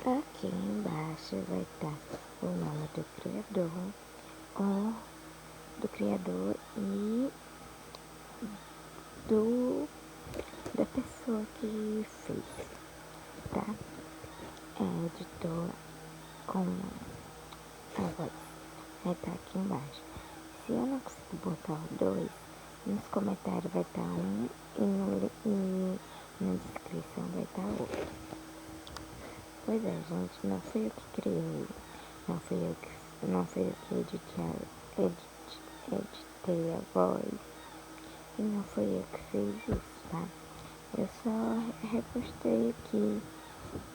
Aqui embaixo vai estar o nome do criador e da pessoa que fez, tá? É editor com a voz. Vai estar aqui embaixo. Se eu não conseguir botar os dois, nos comentários vai estar um e na descrição vai estar outro. Pois é, gente, não fui eu que criei, não fui eu que editei a voz e não fui eu que fiz isso, tá? Eu só repostei aqui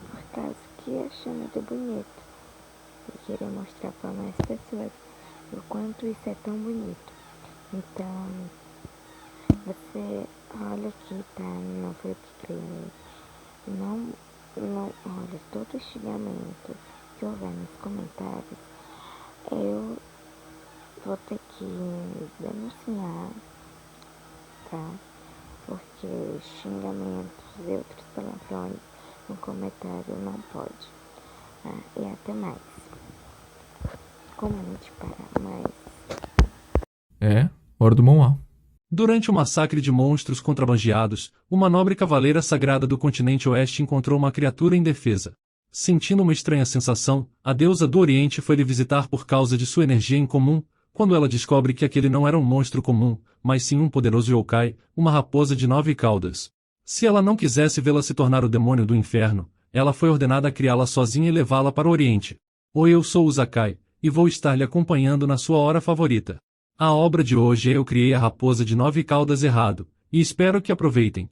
por causa que achei muito bonito e queria mostrar para mais pessoas o quanto isso é tão bonito. Então, você olha aqui, tá? Não foi eu que criei. Não, olha, todo xingamento que houver nos comentários, eu vou ter que denunciar, tá? Porque xingamentos e outros palavrões no comentário não pode. Tá? E até mais. Comente para mais. Hora do Moá. Durante o massacre de monstros contrabandeados, uma nobre cavaleira sagrada do continente oeste encontrou uma criatura indefesa. Sentindo uma estranha sensação, a deusa do Oriente foi lhe visitar por causa de sua energia incomum, quando ela descobre que aquele não era um monstro comum, mas sim um poderoso yokai, uma raposa de 9 caudas. Se ela não quisesse vê-la se tornar o demônio do inferno, ela foi ordenada a criá-la sozinha e levá-la para o Oriente. Oi, eu sou o Zakai, e vou estar lhe acompanhando na sua hora favorita. A obra de hoje é Eu Criei a Raposa de 9 Caudas Errado, e espero que aproveitem.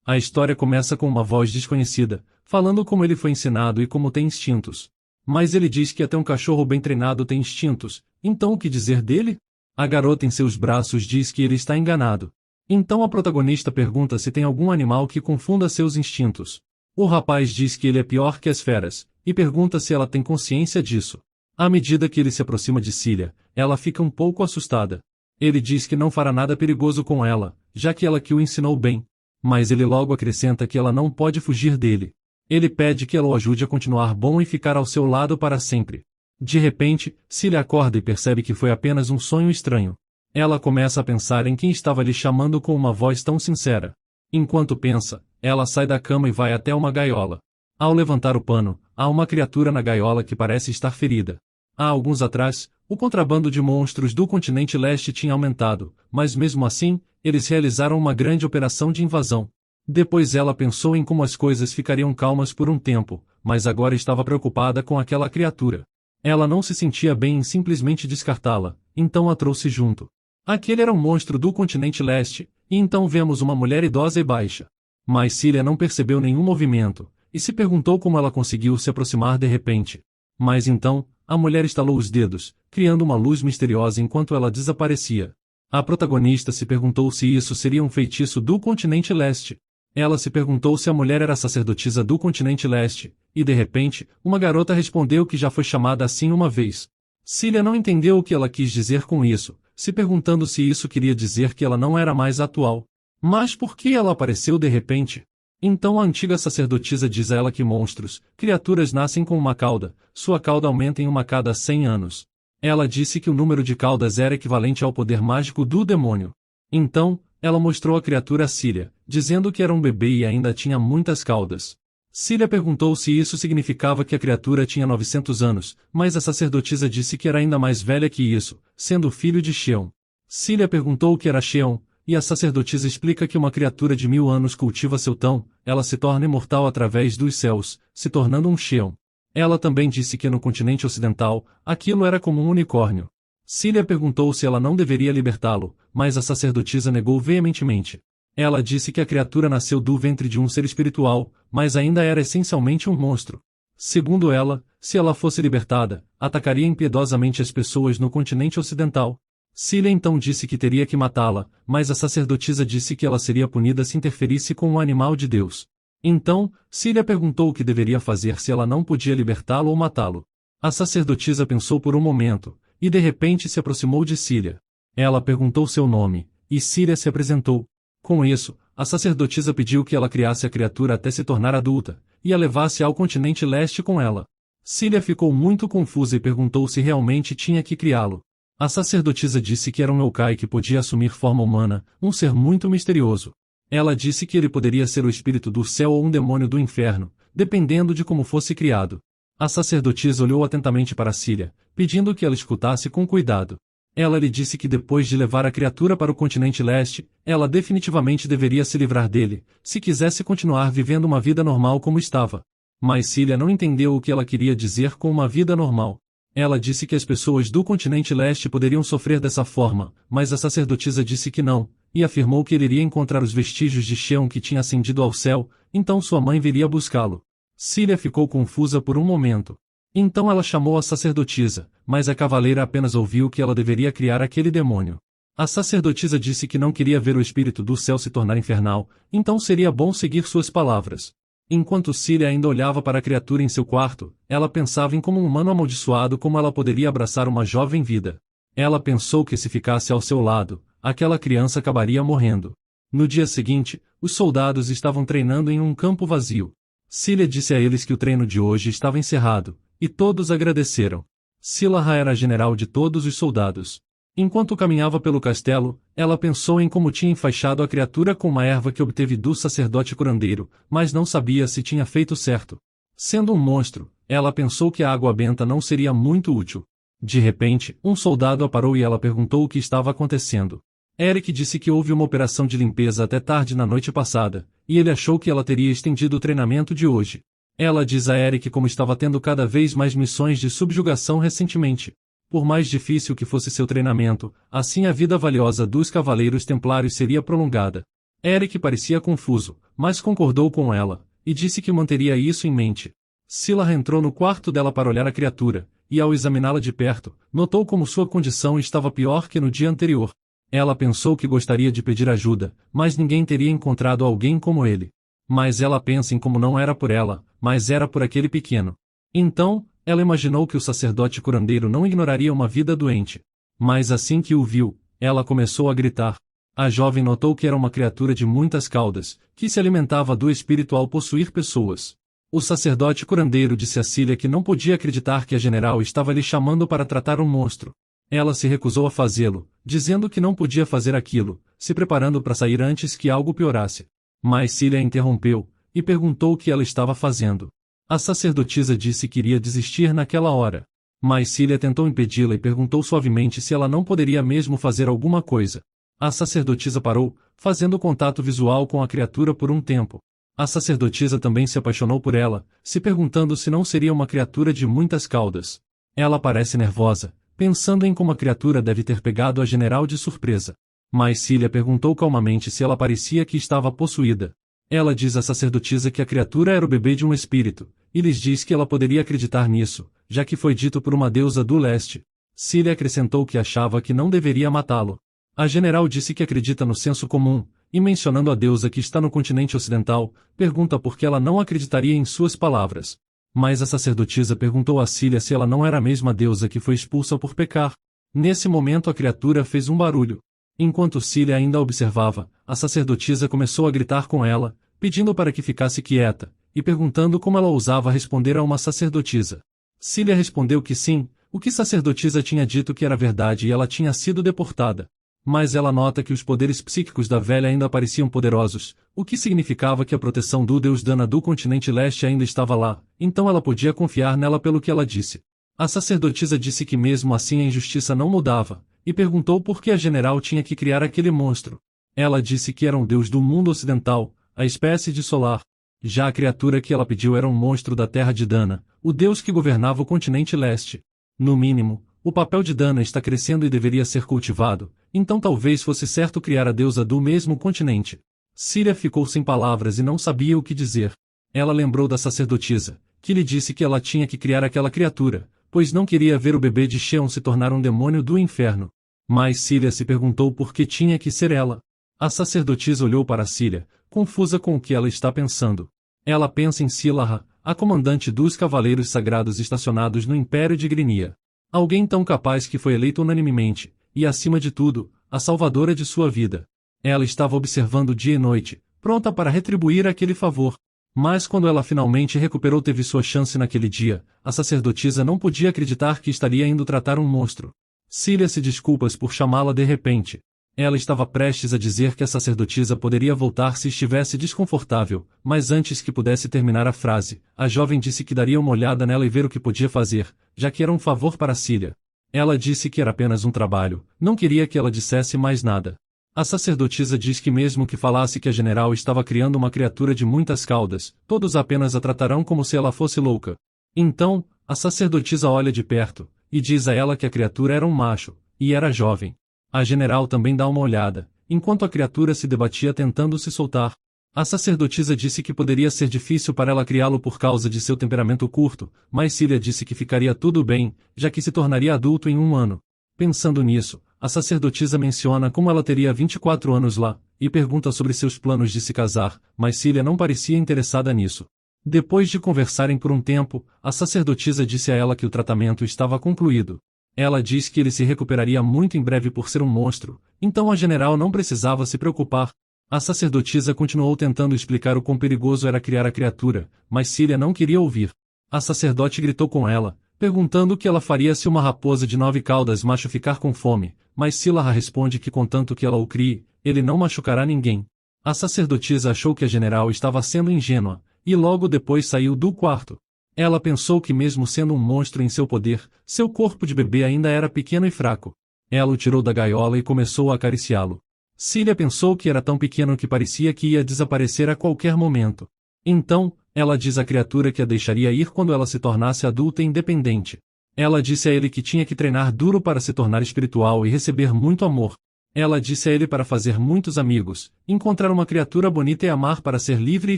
A história começa com uma voz desconhecida, falando como ele foi ensinado e como tem instintos. Mas ele diz que até um cachorro bem treinado tem instintos, então o que dizer dele? A garota em seus braços diz que ele está enganado. Então a protagonista pergunta se tem algum animal que confunda seus instintos. O rapaz diz que ele é pior que as feras, e pergunta se ela tem consciência disso. À medida que ele se aproxima de Cília, ela fica um pouco assustada. Ele diz que não fará nada perigoso com ela, já que ela que o ensinou bem. Mas ele logo acrescenta que ela não pode fugir dele. Ele pede que ela o ajude a continuar bom e ficar ao seu lado para sempre. De repente, Cília acorda e percebe que foi apenas um sonho estranho. Ela começa a pensar em quem estava lhe chamando com uma voz tão sincera. Enquanto pensa, ela sai da cama e vai até uma gaiola. Ao levantar o pano, há uma criatura na gaiola que parece estar ferida. Há alguns atrás, o contrabando de monstros do continente leste tinha aumentado, mas mesmo assim, eles realizaram uma grande operação de invasão. Depois ela pensou em como as coisas ficariam calmas por um tempo, mas agora estava preocupada com aquela criatura. Ela não se sentia bem em simplesmente descartá-la, então a trouxe junto. Aquele era um monstro do continente leste, e então vemos uma mulher idosa e baixa. Mas Cília não percebeu nenhum movimento, e se perguntou como ela conseguiu se aproximar de repente. Mas então, a mulher estalou os dedos, criando uma luz misteriosa enquanto ela desaparecia. A protagonista se perguntou se isso seria um feitiço do continente leste. Ela se perguntou se a mulher era a sacerdotisa do continente leste, e de repente, uma garota respondeu que já foi chamada assim uma vez. Cília não entendeu o que ela quis dizer com isso, se perguntando se isso queria dizer que ela não era mais atual. Mas por que ela apareceu de repente? Então a antiga sacerdotisa diz a ela que monstros, criaturas nascem com uma cauda, sua cauda aumenta em uma cada 100 anos. Ela disse que o número de caudas era equivalente ao poder mágico do demônio. Então, ela mostrou a criatura a Cília, dizendo que era um bebê e ainda tinha muitas caudas. Cília perguntou se isso significava que a criatura tinha 900 anos, mas a sacerdotisa disse que era ainda mais velha que isso, sendo filho de Sheon. Cília perguntou o que era Sheon, e a sacerdotisa explica que uma criatura de 1000 anos cultiva seu tão, ela se torna imortal através dos céus, se tornando um Sheon. Ela também disse que no continente ocidental, aquilo era como um unicórnio. Cília perguntou se ela não deveria libertá-lo, mas a sacerdotisa negou veementemente. Ela disse que a criatura nasceu do ventre de um ser espiritual, mas ainda era essencialmente um monstro. Segundo ela, se ela fosse libertada, atacaria impiedosamente as pessoas no continente ocidental. Cília então disse que teria que matá-la, mas a sacerdotisa disse que ela seria punida se interferisse com o animal de Deus. Então, Cília perguntou o que deveria fazer se ela não podia libertá-lo ou matá-lo. A sacerdotisa pensou por um momento, e de repente se aproximou de Cília. Ela perguntou seu nome, e Cília se apresentou. Com isso, a sacerdotisa pediu que ela criasse a criatura até se tornar adulta, e a levasse ao continente leste com ela. Cília ficou muito confusa e perguntou se realmente tinha que criá-lo. A sacerdotisa disse que era um yokai que podia assumir forma humana, um ser muito misterioso. Ela disse que ele poderia ser o espírito do céu ou um demônio do inferno, dependendo de como fosse criado. A sacerdotisa olhou atentamente para Cília, pedindo que ela escutasse com cuidado. Ela lhe disse que depois de levar a criatura para o continente leste, ela definitivamente deveria se livrar dele, se quisesse continuar vivendo uma vida normal como estava. Mas Cília não entendeu o que ela queria dizer com uma vida normal. Ela disse que as pessoas do continente leste poderiam sofrer dessa forma, mas a sacerdotisa disse que não, e afirmou que ele iria encontrar os vestígios de Xion que tinha ascendido ao céu, então sua mãe viria buscá-lo. Cília ficou confusa por um momento. Então ela chamou a sacerdotisa, mas a cavaleira apenas ouviu que ela deveria criar aquele demônio. A sacerdotisa disse que não queria ver o espírito do céu se tornar infernal, então seria bom seguir suas palavras. Enquanto Cília ainda olhava para a criatura em seu quarto, ela pensava em como um humano amaldiçoado como ela poderia abraçar uma jovem vida. Ela pensou que se ficasse ao seu lado, aquela criança acabaria morrendo. No dia seguinte, os soldados estavam treinando em um campo vazio. Cília disse a eles que o treino de hoje estava encerrado, e todos agradeceram. Silahra era a general de todos os soldados. Enquanto caminhava pelo castelo, ela pensou em como tinha enfaixado a criatura com uma erva que obteve do sacerdote curandeiro, mas não sabia se tinha feito certo. Sendo um monstro, ela pensou que a água benta não seria muito útil. De repente, um soldado a parou e ela perguntou o que estava acontecendo. Eric disse que houve uma operação de limpeza até tarde na noite passada, e ele achou que ela teria estendido o treinamento de hoje. Ela diz a Eric como estava tendo cada vez mais missões de subjugação recentemente. Por mais difícil que fosse seu treinamento, assim a vida valiosa dos Cavaleiros Templários seria prolongada. Eric parecia confuso, mas concordou com ela, e disse que manteria isso em mente. Silahra entrou no quarto dela para olhar a criatura, e ao examiná-la de perto, notou como sua condição estava pior que no dia anterior. Ela pensou que gostaria de pedir ajuda, mas ninguém teria encontrado alguém como ele. Mas ela pensa em como não era por ela, mas era por aquele pequeno. Então, ela imaginou que o sacerdote curandeiro não ignoraria uma vida doente. Mas assim que o viu, ela começou a gritar. A jovem notou que era uma criatura de muitas caudas, que se alimentava do espírito ao possuir pessoas. O sacerdote curandeiro disse a Cília que não podia acreditar que a general estava lhe chamando para tratar um monstro. Ela se recusou a fazê-lo, dizendo que não podia fazer aquilo, se preparando para sair antes que algo piorasse. Mas Cília interrompeu, e perguntou o que ela estava fazendo. A sacerdotisa disse que iria desistir naquela hora. Mas Cília tentou impedi-la e perguntou suavemente se ela não poderia mesmo fazer alguma coisa. A sacerdotisa parou, fazendo contato visual com a criatura por um tempo. A sacerdotisa também se apaixonou por ela, se perguntando se não seria uma criatura de muitas caudas. Ela parece nervosa, pensando em como a criatura deve ter pegado a general de surpresa. Mas Cília perguntou calmamente se ela parecia que estava possuída. Ela diz à sacerdotisa que a criatura era o bebê de um espírito, e lhes diz que ela poderia acreditar nisso, já que foi dito por uma deusa do leste. Cília acrescentou que achava que não deveria matá-lo. A general disse que acredita no senso comum, e mencionando a deusa que está no continente ocidental, pergunta por que ela não acreditaria em suas palavras. Mas a sacerdotisa perguntou a Cília se ela não era a mesma deusa que foi expulsa por pecar. Nesse momento a criatura fez um barulho. Enquanto Cília ainda observava, a sacerdotisa começou a gritar com ela, pedindo para que ficasse quieta, e perguntando como ela ousava responder a uma sacerdotisa. Cília respondeu que sim, o que sacerdotisa tinha dito que era verdade e ela tinha sido deportada. Mas ela nota que os poderes psíquicos da velha ainda pareciam poderosos, o que significava que a proteção do deus Dana do continente leste ainda estava lá, então ela podia confiar nela pelo que ela disse. A sacerdotisa disse que mesmo assim a injustiça não mudava, e perguntou por que a general tinha que criar aquele monstro. Ela disse que era um deus do mundo ocidental, a espécie de Solar. Já a criatura que ela pediu era um monstro da terra de Dana, o deus que governava o continente leste. No mínimo, o papel de Dana está crescendo e deveria ser cultivado, então talvez fosse certo criar a deusa do mesmo continente. Cília ficou sem palavras e não sabia o que dizer. Ela lembrou da sacerdotisa, que lhe disse que ela tinha que criar aquela criatura, pois não queria ver o bebê de Xion se tornar um demônio do inferno. Mas Cília se perguntou por que tinha que ser ela. A sacerdotisa olhou para Cília, confusa com o que ela está pensando. Ela pensa em Silahra, a comandante dos Cavaleiros Sagrados estacionados no Império de Grinia. Alguém tão capaz que foi eleita unanimemente, e acima de tudo, a salvadora de sua vida. Ela estava observando dia e noite, pronta para retribuir aquele favor. Mas quando ela finalmente recuperou teve sua chance naquele dia, a sacerdotisa não podia acreditar que estaria indo tratar um monstro. Cília se desculpas por chamá-la de repente. Ela estava prestes a dizer que a sacerdotisa poderia voltar se estivesse desconfortável, mas antes que pudesse terminar a frase, a jovem disse que daria uma olhada nela e ver o que podia fazer, já que era um favor para Cília. Ela disse que era apenas um trabalho, não queria que ela dissesse mais nada. A sacerdotisa diz que mesmo que falasse que a general estava criando uma criatura de muitas caudas, todos apenas a tratarão como se ela fosse louca. Então, a sacerdotisa olha de perto, e diz a ela que a criatura era um macho, e era jovem. A general também dá uma olhada, enquanto a criatura se debatia tentando se soltar. A sacerdotisa disse que poderia ser difícil para ela criá-lo por causa de seu temperamento curto, mas Cília disse que ficaria tudo bem, já que se tornaria adulto em 1 ano. Pensando nisso, a sacerdotisa menciona como ela teria 24 anos lá, e pergunta sobre seus planos de se casar, mas Cília não parecia interessada nisso. Depois de conversarem por um tempo, a sacerdotisa disse a ela que o tratamento estava concluído. Ela diz que ele se recuperaria muito em breve por ser um monstro, então a general não precisava se preocupar. A sacerdotisa continuou tentando explicar o quão perigoso era criar a criatura, mas Cília não queria ouvir. A sacerdote gritou com ela, perguntando o que ela faria se uma raposa de 9 caudas macho ficar com fome, mas Cília responde que contanto que ela o crie, ele não machucará ninguém. A sacerdotisa achou que a general estava sendo ingênua, e logo depois saiu do quarto. Ela pensou que mesmo sendo um monstro em seu poder, seu corpo de bebê ainda era pequeno e fraco. Ela o tirou da gaiola e começou a acariciá-lo. Cília pensou que era tão pequeno que parecia que ia desaparecer a qualquer momento. Então, ela diz à criatura que a deixaria ir quando ela se tornasse adulta e independente. Ela disse a ele que tinha que treinar duro para se tornar espiritual e receber muito amor. Ela disse a ele para fazer muitos amigos, encontrar uma criatura bonita e amar para ser livre e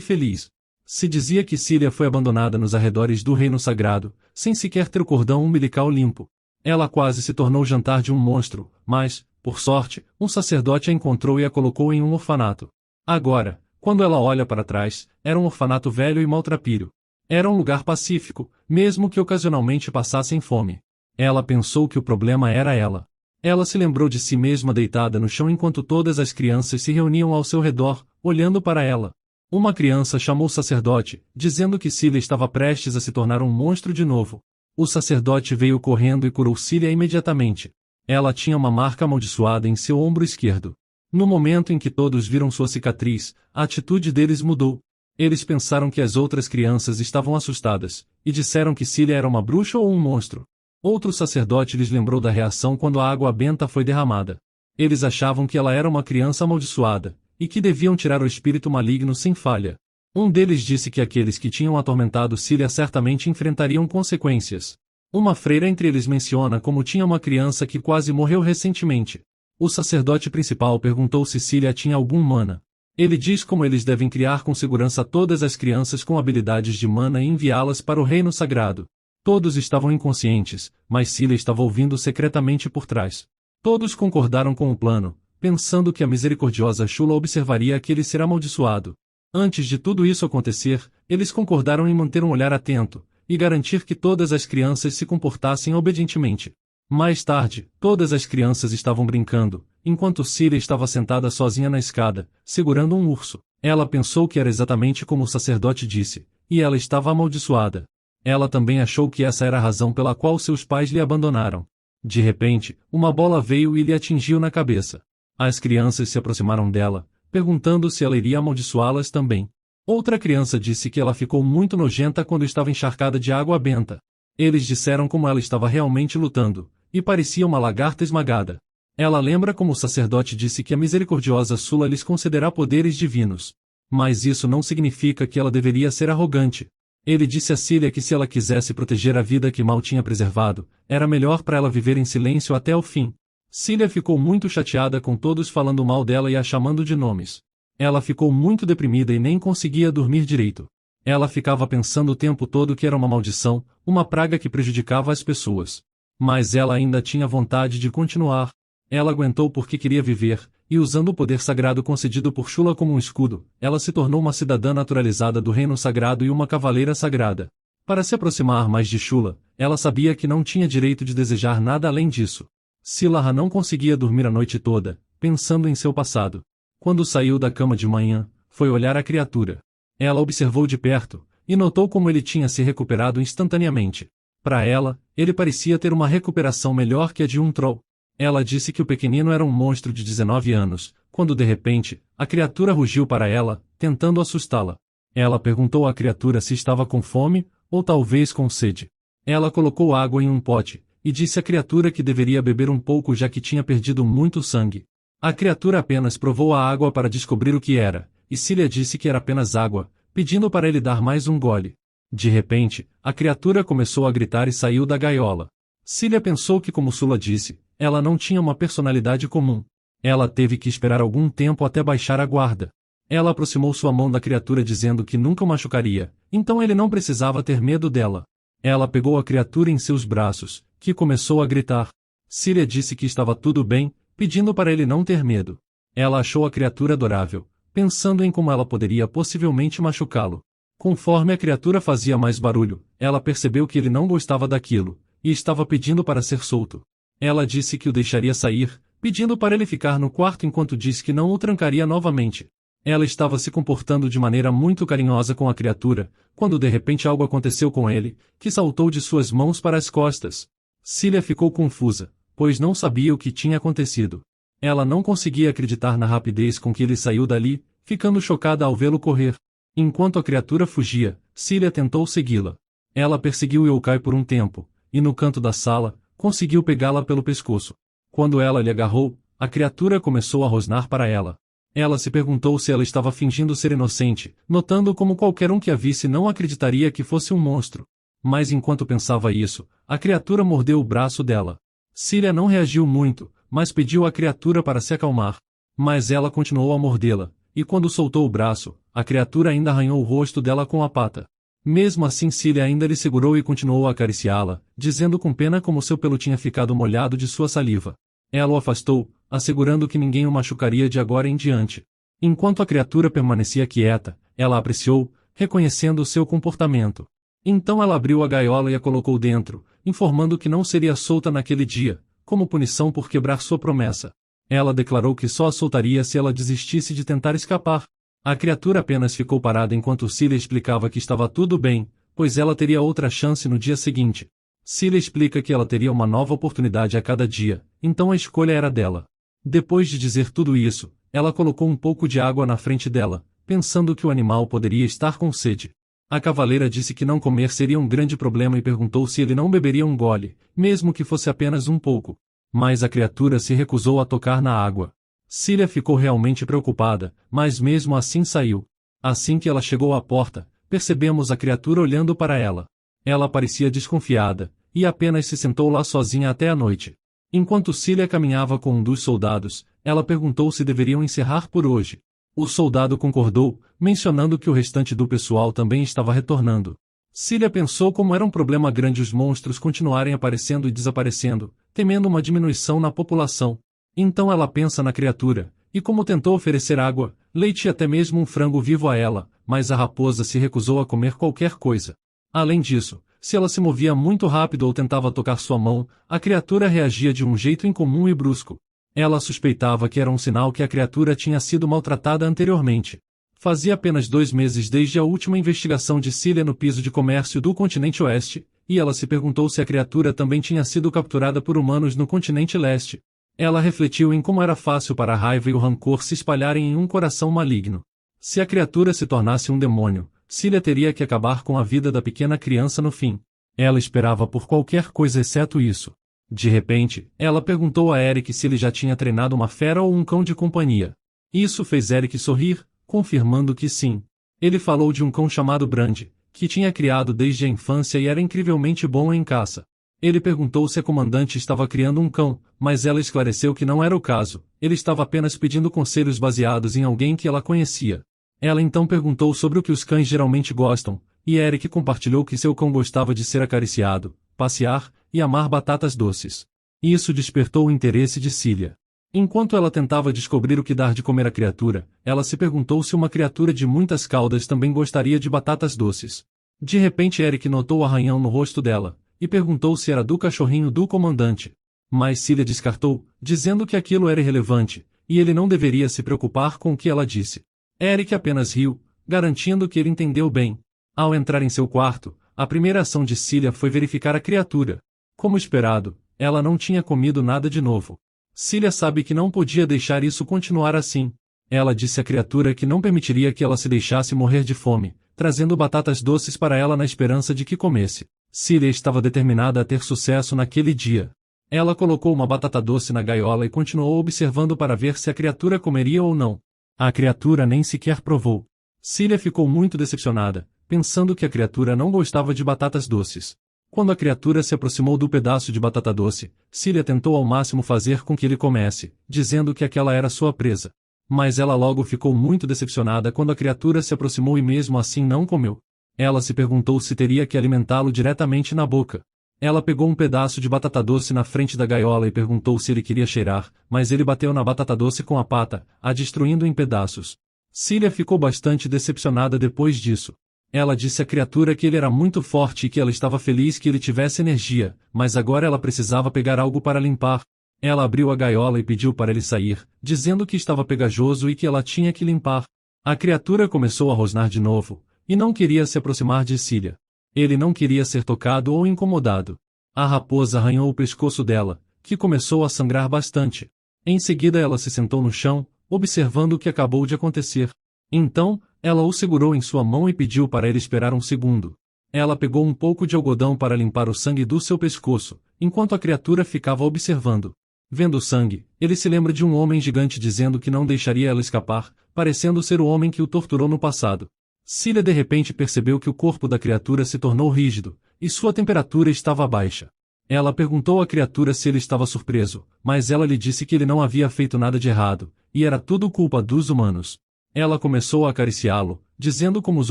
feliz. Se dizia que Cília foi abandonada nos arredores do reino sagrado, sem sequer ter o cordão umbilical limpo. Ela quase se tornou jantar de um monstro, mas, por sorte, um sacerdote a encontrou e a colocou em um orfanato. Agora, quando ela olha para trás, era um orfanato velho e maltrapilho. Era um lugar pacífico, mesmo que ocasionalmente passassem fome. Ela pensou que o problema era ela. Ela se lembrou de si mesma deitada no chão enquanto todas as crianças se reuniam ao seu redor, olhando para ela. Uma criança chamou o sacerdote, dizendo que Cília estava prestes a se tornar um monstro de novo. O sacerdote veio correndo e curou Cília imediatamente. Ela tinha uma marca amaldiçoada em seu ombro esquerdo. No momento em que todos viram sua cicatriz, a atitude deles mudou. Eles pensaram que as outras crianças estavam assustadas, e disseram que Cília era uma bruxa ou um monstro. Outro sacerdote lhes lembrou da reação quando a água benta foi derramada. Eles achavam que ela era uma criança amaldiçoada, e que deviam tirar o espírito maligno sem falha. Um deles disse que aqueles que tinham atormentado Cília certamente enfrentariam consequências. Uma freira entre eles menciona como tinha uma criança que quase morreu recentemente. O sacerdote principal perguntou se Cília tinha algum mana. Ele diz como eles devem criar com segurança todas as crianças com habilidades de mana e enviá-las para o reino sagrado. Todos estavam inconscientes, mas Cília estava ouvindo secretamente por trás. Todos concordaram com o plano, pensando que a misericordiosa Shula observaria aquele ser amaldiçoado. Antes de tudo isso acontecer, eles concordaram em manter um olhar atento, e garantir que todas as crianças se comportassem obedientemente. Mais tarde, todas as crianças estavam brincando, enquanto Cília estava sentada sozinha na escada, segurando um urso. Ela pensou que era exatamente como o sacerdote disse, e ela estava amaldiçoada. Ela também achou que essa era a razão pela qual seus pais lhe abandonaram. De repente, uma bola veio e lhe atingiu na cabeça. As crianças se aproximaram dela, perguntando se ela iria amaldiçoá-las também. Outra criança disse que ela ficou muito nojenta quando estava encharcada de água benta. Eles disseram como ela estava realmente lutando, e parecia uma lagarta esmagada. Ela lembra como o sacerdote disse que a misericordiosa Sula lhes concederá poderes divinos. Mas isso não significa que ela deveria ser arrogante. Ele disse a Cília que se ela quisesse proteger a vida que mal tinha preservado, era melhor para ela viver em silêncio até o fim. Cília ficou muito chateada com todos falando mal dela e a chamando de nomes. Ela ficou muito deprimida e nem conseguia dormir direito. Ela ficava pensando o tempo todo que era uma maldição, uma praga que prejudicava as pessoas. Mas ela ainda tinha vontade de continuar. Ela aguentou porque queria viver, e usando o poder sagrado concedido por Shula como um escudo, ela se tornou uma cidadã naturalizada do reino sagrado e uma cavaleira sagrada. Para se aproximar mais de Shula, ela sabia que não tinha direito de desejar nada além disso. Silaha não conseguia dormir a noite toda, pensando em seu passado. Quando saiu da cama de manhã, foi olhar a criatura. Ela observou de perto, e notou como ele tinha se recuperado instantaneamente. Para ela, ele parecia ter uma recuperação melhor que a de um troll. Ela disse que o pequenino era um monstro de 19 anos, quando de repente, a criatura rugiu para ela, tentando assustá-la. Ela perguntou à criatura se estava com fome, ou talvez com sede. Ela colocou água em um pote, e disse à criatura que deveria beber um pouco já que tinha perdido muito sangue. A criatura apenas provou a água para descobrir o que era, e Cilia disse que era apenas água, pedindo para ele dar mais um gole. De repente, a criatura começou a gritar e saiu da gaiola. Cilia pensou que, como Sula disse, ela não tinha uma personalidade comum. Ela teve que esperar algum tempo até baixar a guarda. Ela aproximou sua mão da criatura dizendo que nunca o machucaria, então ele não precisava ter medo dela. Ela pegou a criatura em seus braços, que começou a gritar. Cilia disse que estava tudo bem, pedindo para ele não ter medo. Ela achou a criatura adorável, pensando em como ela poderia possivelmente machucá-lo. Conforme a criatura fazia mais barulho, ela percebeu que ele não gostava daquilo, e estava pedindo para ser solto. Ela disse que o deixaria sair, pedindo para ele ficar no quarto enquanto disse que não o trancaria novamente. Ela estava se comportando de maneira muito carinhosa com a criatura, quando de repente algo aconteceu com ele, que saltou de suas mãos para as costas. Cilia ficou confusa, pois não sabia o que tinha acontecido. Ela não conseguia acreditar na rapidez com que ele saiu dali, ficando chocada ao vê-lo correr. Enquanto a criatura fugia, Cilia tentou segui-la. Ela perseguiu Yokai por um tempo, e no canto da sala, conseguiu pegá-la pelo pescoço. Quando ela lhe agarrou, a criatura começou a rosnar para ela. Ela se perguntou se ela estava fingindo ser inocente, notando como qualquer um que a visse não acreditaria que fosse um monstro. Mas enquanto pensava isso, a criatura mordeu o braço dela. Cilia não reagiu muito, mas pediu à criatura para se acalmar. Mas ela continuou a mordê-la, e quando soltou o braço, a criatura ainda arranhou o rosto dela com a pata. Mesmo assim Cilia ainda lhe segurou e continuou a acariciá-la, dizendo com pena como seu pelo tinha ficado molhado de sua saliva. Ela o afastou, assegurando que ninguém o machucaria de agora em diante. Enquanto a criatura permanecia quieta, ela a apreciou, reconhecendo o seu comportamento. Então ela abriu a gaiola e a colocou dentro, informando que não seria solta naquele dia, como punição por quebrar sua promessa. Ela declarou que só a soltaria se ela desistisse de tentar escapar. A criatura apenas ficou parada enquanto Cilia explicava que estava tudo bem, pois ela teria outra chance no dia seguinte. Cilia explica que ela teria uma nova oportunidade a cada dia, então a escolha era dela. Depois de dizer tudo isso, ela colocou um pouco de água na frente dela, pensando que o animal poderia estar com sede. A cavaleira disse que não comer seria um grande problema e perguntou se ele não beberia um gole, mesmo que fosse apenas um pouco. Mas a criatura se recusou a tocar na água. Cilia ficou realmente preocupada, mas mesmo assim saiu. Assim que ela chegou à porta, percebemos a criatura olhando para ela. Ela parecia desconfiada, e apenas se sentou lá sozinha até a noite. Enquanto Cilia caminhava com um dos soldados, ela perguntou se deveriam encerrar por hoje. O soldado concordou, mencionando que o restante do pessoal também estava retornando. Cilia pensou como era um problema grande os monstros continuarem aparecendo e desaparecendo, temendo uma diminuição na população. Então ela pensa na criatura, e como tentou oferecer água, leite e até mesmo um frango vivo a ela, mas a raposa se recusou a comer qualquer coisa. Além disso, se ela se movia muito rápido ou tentava tocar sua mão, a criatura reagia de um jeito incomum e brusco. Ela suspeitava que era um sinal que a criatura tinha sido maltratada anteriormente. Fazia apenas 2 meses desde a última investigação de Cilia no piso de comércio do continente oeste, e ela se perguntou se a criatura também tinha sido capturada por humanos no continente leste. Ela refletiu em como era fácil para a raiva e o rancor se espalharem em um coração maligno. Se a criatura se tornasse um demônio, Cilia teria que acabar com a vida da pequena criança no fim. Ela esperava por qualquer coisa exceto isso. De repente, ela perguntou a Eric se ele já tinha treinado uma fera ou um cão de companhia. Isso fez Eric sorrir, confirmando que sim. Ele falou de um cão chamado Brand, que tinha criado desde a infância e era incrivelmente bom em caça. Ele perguntou se a comandante estava criando um cão, mas ela esclareceu que não era o caso, ele estava apenas pedindo conselhos baseados em alguém que ela conhecia. Ela então perguntou sobre o que os cães geralmente gostam, e Eric compartilhou que seu cão gostava de ser acariciado, passear e amar batatas doces. Isso despertou o interesse de Cilia. Enquanto ela tentava descobrir o que dar de comer à criatura, ela se perguntou se uma criatura de muitas caudas também gostaria de batatas doces. De repente Eric notou o arranhão no rosto dela, e perguntou se era do cachorrinho do comandante. Mas Cilia descartou, dizendo que aquilo era irrelevante, e ele não deveria se preocupar com o que ela disse. Eric apenas riu, garantindo que ele entendeu bem. Ao entrar em seu quarto, a primeira ação de Cília foi verificar a criatura. Como esperado, ela não tinha comido nada de novo. Cília sabe que não podia deixar isso continuar assim. Ela disse à criatura que não permitiria que ela se deixasse morrer de fome, trazendo batatas doces para ela na esperança de que comesse. Cília estava determinada a ter sucesso naquele dia. Ela colocou uma batata doce na gaiola e continuou observando para ver se a criatura comeria ou não. A criatura nem sequer provou. Cília ficou muito decepcionada, pensando que a criatura não gostava de batatas doces. Quando a criatura se aproximou do pedaço de batata doce, Cília tentou ao máximo fazer com que ele comesse, dizendo que aquela era sua presa. Mas ela logo ficou muito decepcionada quando a criatura se aproximou e mesmo assim não comeu. Ela se perguntou se teria que alimentá-lo diretamente na boca. Ela pegou um pedaço de batata doce na frente da gaiola e perguntou se ele queria cheirar, mas ele bateu na batata doce com a pata, a destruindo em pedaços. Cília ficou bastante decepcionada depois disso. Ela disse à criatura que ele era muito forte e que ela estava feliz que ele tivesse energia, mas agora ela precisava pegar algo para limpar. Ela abriu a gaiola e pediu para ele sair, dizendo que estava pegajoso e que ela tinha que limpar. A criatura começou a rosnar de novo, e não queria se aproximar de Cília. Ele não queria ser tocado ou incomodado. A raposa arranhou o pescoço dela, que começou a sangrar bastante. Em seguida ela se sentou no chão, observando o que acabou de acontecer. Então, ela o segurou em sua mão e pediu para ele esperar um segundo. Ela pegou um pouco de algodão para limpar o sangue do seu pescoço, enquanto a criatura ficava observando. Vendo o sangue, ele se lembra de um homem gigante dizendo que não deixaria ela escapar, parecendo ser o homem que o torturou no passado. Cília de repente percebeu que o corpo da criatura se tornou rígido, e sua temperatura estava baixa. Ela perguntou à criatura se ele estava surpreso, mas ela lhe disse que ele não havia feito nada de errado, e era tudo culpa dos humanos. Ela começou a acariciá-lo, dizendo como os